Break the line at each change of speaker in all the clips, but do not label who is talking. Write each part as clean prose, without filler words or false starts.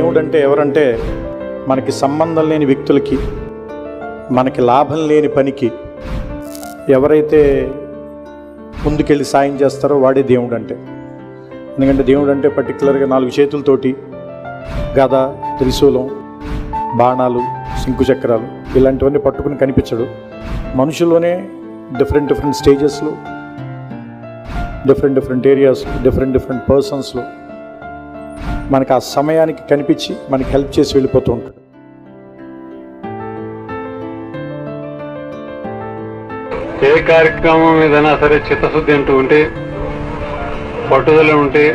దేవుడు అంటే ఎవరంటే మనకి సంబంధం లేని వ్యక్తులకి, మనకి లాభం లేని పనికి ఎవరైతే ముందుకెళ్ళి సాయం చేస్తారో వాడే దేవుడు అంటే. ఎందుకంటే దేవుడు అంటే పర్టికులర్గా 4 చేతులతోటి గద, త్రిశూలం, బాణాలు, శంకుచక్రాలు ఇలాంటివన్నీ పట్టుకుని కనిపించడు. మనుషుల్లోనే డిఫరెంట్ స్టేజెస్లో, డిఫరెంట్ ఏరియాస్, డిఫరెంట్ పర్సన్స్లో మనకు ఆ సమయానికి కనిపించి మనకి హెల్ప్ చేసి వెళ్ళిపోతూ ఉంటాడు.
ఏ కార్యక్రమం ఏదైనా సరే చిత్తశుద్ధి అంటూ ఉంటే, పట్టుదల ఉంటే,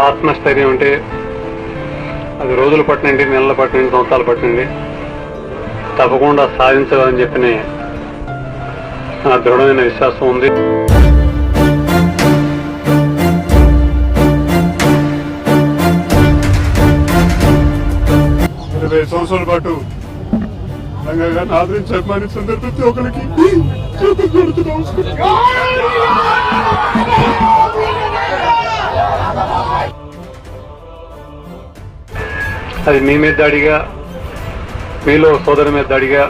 ఆత్మస్థైర్యం ఉంటే అది రోజులు పట్టినండి, నెలలు పట్టినండి, సంవత్సరాలు పట్టినండి తప్పకుండా సాధించాలని చెప్పి నా దృఢమైన విశ్వాసం ఉంది.
20 సంవత్సరాల పాటు రంగగారిని ఆదరించి అభిమానిస్తున్న ప్రతి ఒక్కరికి
అది మీ మీద దాడిగా, మీలో సోదరు మీద దాడిగా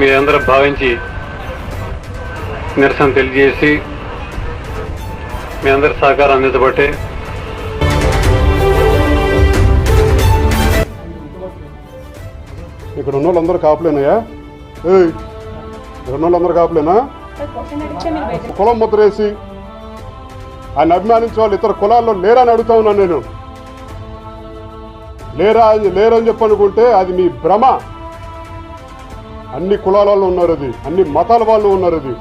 మీరందరూ భావించి నిరసన తెలియజేసి మీ అందరి సహకారం అందించబట్టే
ఇక్కడ ఉన్న వాళ్ళందరూ కాపులేనాయా? ఇక్కడ ఉన్న వాళ్ళందరూ కాపులేనా? కులం ముద్ర వేసి ఆయన అభిమానించే వాళ్ళు ఇతర కులాల్లో లేరా అని అడుగుతా ఉన్నాను నేను. లేరని చెప్పనుకుంటే అది మీ భ్రమ. అన్ని కులాల వాళ్ళు ఉన్నారు, అది అన్ని మతాల వాళ్ళు ఉన్నారు. అది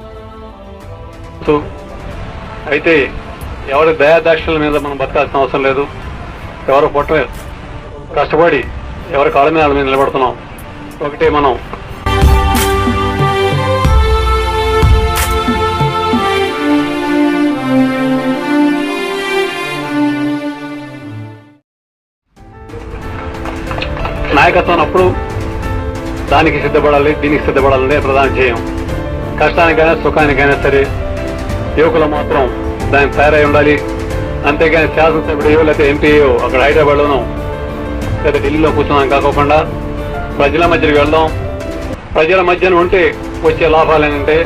అయితే ఎవరి దయాదాక్షల మీద మనం బతకాల్సిన అవసరం లేదు. ఎవరు పొట్ట కష్టపడి ఎవరి కాళ్ళ మీద నిలబడుతున్నాం. ఒకటే మనం నాయకత్వం అప్పుడు దానికి సిద్ధపడాలి, దీనికి సిద్ధపడాలనే ప్రధాన ధ్యేయం. కష్టానికైనా సుఖానికైనా సరే యువకులు మాత్రం దానికి తయారై ఉండాలి. అంతేగాని శాసనసభ్యుడు లేకపోతే ఎంపీయో అక్కడ హైదరాబాద్లోనో లేదా ఢిల్లీలో కూర్చున్నాం కాకుండా ప్రజల మధ్యకి వెళ్దాం. ప్రజల మధ్యన ఉంటే వచ్చే లాభాలు ఏంటంటే